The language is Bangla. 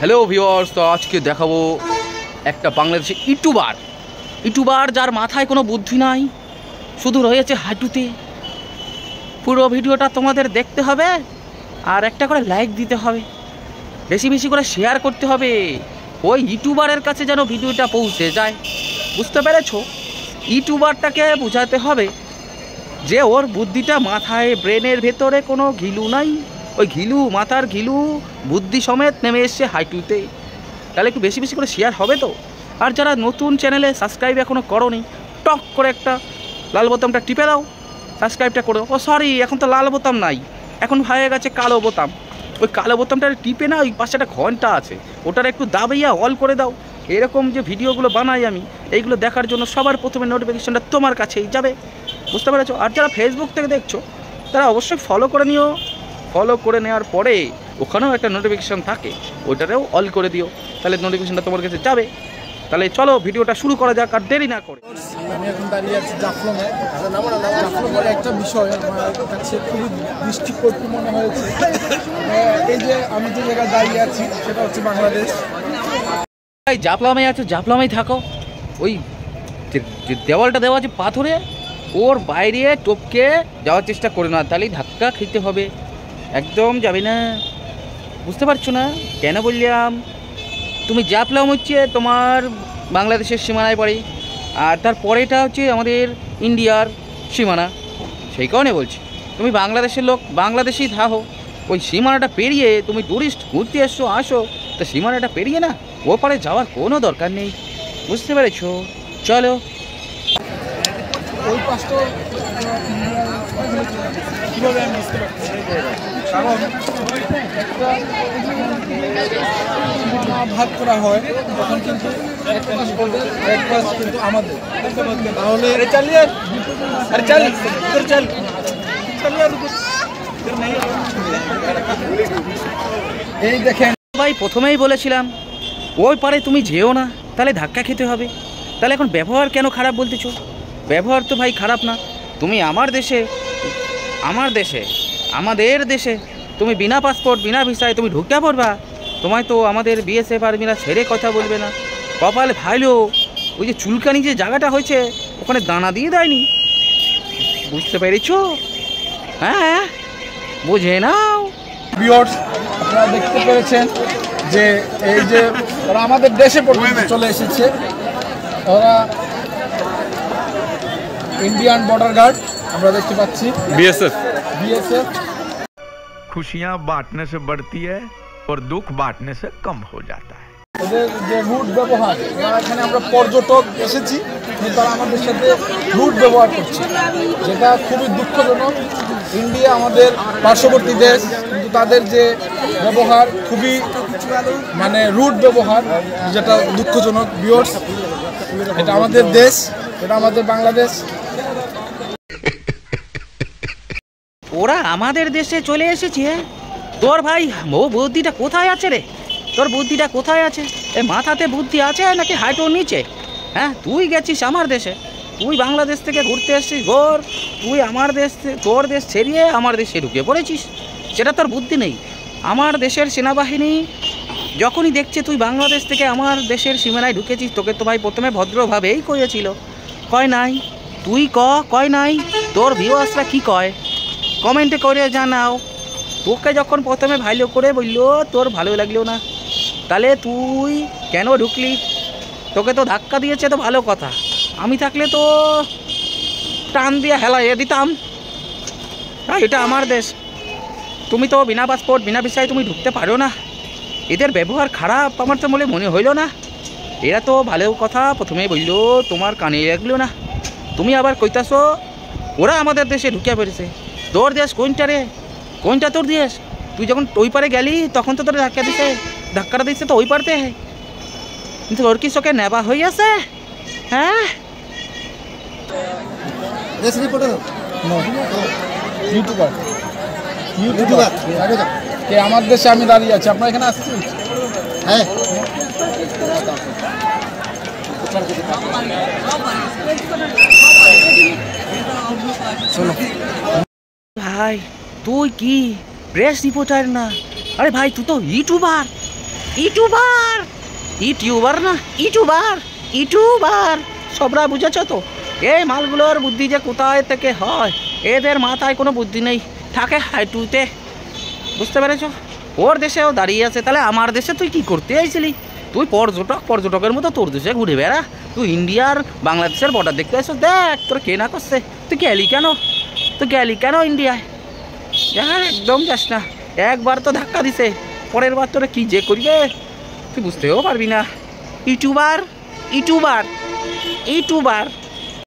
হ্যালো ভিউয়ার্স, তো আজকে দেখাবো একটা বাংলাদেশি ইউটিউবার যার মাথায় কোনো বুদ্ধি নাই, শুধু রয়েছে হাঁটুতে। পুরো ভিডিওটা তোমাদের দেখতে হবে আর একটা করে লাইক দিতে হবে, বেশি বেশি করে শেয়ার করতে হবে, ওই ইউটিউবারের কাছে যেন ভিডিওটা পৌঁছে যায়। বুঝতে পেরেছো? ইউটিউবারটাকে বোঝাতে হবে যে ওর বুদ্ধিটা মাথায়, ব্রেনের ভেতরে কোনো ঘিলু নাই, ওই ঘিলু, মাথার ঘিলু বুদ্ধি সমেত নেমে এসছে হাইটুতে। তাহলে একটু বেশি বেশি করে শেয়ার হবে তো। আর যারা নতুন চ্যানেলে সাবস্ক্রাইব এখনও করোনি, টক করে একটা লাল বোতামটা টিপে দাও, সাবস্ক্রাইবটা করো। ও সরি, এখন তো লাল বোতাম নাই, এখন হয়ে গেছে কালো বোতাম। ওই কালো বোতামটা টিপে না, ওই পাশে একটা ঘন্টা আছে, ওটার একটু দাবাইয়া অল করে দাও। এরকম যে ভিডিওগুলো বানাই আমি, এইগুলো দেখার জন্য সবার প্রথমে নোটিফিকেশনটা তোমার কাছেই যাবে। বুঝতে পেরেছো? আর যারা ফেসবুক থেকে দেখছো তারা অবশ্যই ফলো করে নিও। ফলো করে নেওয়ার পরে ওখানেও একটা নোটিফিকেশান থাকে, ওইটারেও অল করে দিও, তাহলে নোটিফিকেশানটা তোমার কাছে যাবে। তাহলে চলো ভিডিওটা শুরু করা যাক, আর দেরি না করে। আমি এখন দাঁড়িয়ে আছি জাফলংয়ে। জাফলংয়ের একটা বিষয় আমার কাছে খুবই দৃষ্টিকটু মনে হয়েছে। এই যে আমি যে জায়গায় দাঁড়িয়ে আছি সেটা হচ্ছে বাংলাদেশ। জাফলংয়ে আছো, জাফলংয়েই থাকো। ওই যে দেওয়ালটা দেওয়া আছে পাথরে, ওর বাইরে টপকে যাওয়ার চেষ্টা করে না, তাহলেই ধাক্কা খেতে হবে, একদম যাবে না। বুঝতে পারছো না কেন বললাম? তুমি জাফলং হচ্ছে তোমার বাংলাদেশের সীমানায় পড়ে, আর তারপরেটা হচ্ছে আমাদের ইন্ডিয়ার সীমানা। সেই কারণে বলছি, তুমি বাংলাদেশের লোক, বাংলাদেশেই থাকো। ওই সীমানাটা পেরিয়ে তুমি টুরিস্ট ঘুরতে এসছো, আসো, তো সীমানাটা পেরিয়ে না ও পারে যাওয়ার কোনো দরকার নেই। বুঝতে পেরেছো? চলো। ওই পাশটা কীভাবে আমি বুঝতে পারছি, কারণ একটা ভাগ করা হয় তখন কিন্তু এক পাশ ওদের, এক পাশ কিন্তু আমাদের। তাহলে এই দেখেন ভাই, প্রথমেই বলেছিলাম ওই পারে তুমি যেও না, তাহলে ধাক্কা খেতে হবে। তাহলে এখন ব্যবহার কেন খারাপ বলতেছো? ব্যবহার তো ভাই খারাপ না। তুমি আমাদের দেশে তুমি বিনা পাসপোর্ট, বিনা ভিসায় তুমি ঢুকতে পারবা। তোমায় তো আমাদের বিএসএফ আর্মিরা ছেড়ে কথা বলবে না। কপাল ভালো, ওই যে চুলকানি যে জায়গাটা হয়েছে ওখানে দানা দিয়ে দেয়নি। বুঝতে পেরেছো? হ্যাঁ, বুঝে নাও। ভিউয়ার্স, আপনারা দেখতে পেরেছেন যে এই যে ওরা আমাদের দেশে পর্যন্ত চলে এসেছে। ওরা इंडियन बॉर्डर गार्ड আমরা দেখতে পাচ্ছি, बीएसएफ। खुशियां बांटने से बढ़ती है और दुख बांटने से कम हो जाता है। ওদের যে রুট ব্যবহার, এখানে আমরা পর্যটক এসেছি কিন্তু তারা আমাদের সাথে রুট ব্যবহার করছে, যেটা খুবই দুঃখজনক। ইন্ডিয়া আমাদের পার্শ্ববর্তী দেশ, কিন্তু তাদের যে ব্যবহার খুবই মানে রুট ব্যবহার, যেটা দুঃখজনক। ভিউয়ার্স, এটা আমাদের দেশ, এটা আমাদের বাংলাদেশ। ওরা আমাদের দেশে চলে এসেছে। তোর ভাই ও বুদ্ধিটা কোথায় আছে রে? তোর বুদ্ধিটা কোথায় আছে? এ মাথাতে বুদ্ধি আছে নাকি হাঁটুর নিচে? হ্যাঁ, তুই গেছিস আমার দেশে, তুই বাংলাদেশ থেকে ঘুরতে এসেছিস ঘর, তুই আমার দেশ, তোর দেশ ছেড়িয়ে আমার দেশে ঢুকে পড়েছিস, সেটা তোর বুদ্ধি নেই। আমার দেশের সেনাবাহিনী যখনই দেখছে তুই বাংলাদেশ থেকে আমার দেশের সীমানায় ঢুকেছিস, তোকে তো ভাই প্রথমে ভদ্রভাবেই কয়েছিল, কয় নাই? তুই কয় নাই? তোর ভিউয়ার্সরা কি কয় কমেন্টে করে জানাও। তোকে যখন প্রথমে ভালো করে বললো, তোর ভালো লাগলো না, তাহলে তুই কেন ঢুকলি? তোকে তো ধাক্কা দিয়েছে তো ভালো কথা, আমি থাকলে তো টান দিয়ে হেলাইয়ে দিতাম। হ্যাঁ, এটা আমার দেশ, তুমি তো বিনা পাসপোর্ট, বিনা ভিসায় তুমি ঢুকতে পারো না। এদের ব্যবহার খারাপ আমার তো মনে হইল না। এরা তো ভালো কথা প্রথমে বললো, তোমার কানে লাগলো না। তুমি আবার কইতাছো ওরা আমাদের দেশে ঢুকে পড়েছে। তোর দেশ কোনটা রে? কোনটা তোর দেশ? তুই যখন ওই পারে গেলি তখন তো তোর ধাক্কাটা দিচ্ছে তো ওই পারতে, কিন্তু ওর কি চোখে নেবা হয়ে আছে? হ্যাঁ, আমার দেশে আমি দাঁড়িয়ে আছি, আপনার এখানে আসছি। হ্যাঁ, ভাই তুই কি প্রেস রিপোর্টার না? আরে ভাই তুই তো ইউটিউবার, ইউটিউবার, ইউটিউবার না ইউটিউবার, ইউটিউবার, সবরা বুঝেছ তো? এই মালগুলোর বুদ্ধি যে কোথায় থেকে হয়, এদের মাথায় কোনো বুদ্ধি নেই, থাকে হাইটুতে, বুঝতে পেরেছ? ওর দেশেও দাঁড়িয়ে আছে, তাহলে আমার দেশে তুই কি করতে আইছিলি? তুই পর্যটকের মতো তোর দেশে ঘুরে বেড়া, তুই ইন্ডিয়ার বাংলাদেশের বর্ডার দেখতে আসো, দেখ তোর কে না করছে। তুই গেলি কেন ইন্ডিয়ায়? একদম যাস না, একবার তো ধাক্কা দিছে, পরের বার তোরা কি যে করবে তুই বুঝতেও পারবি না। YouTuber, YouTuber, YouTuber.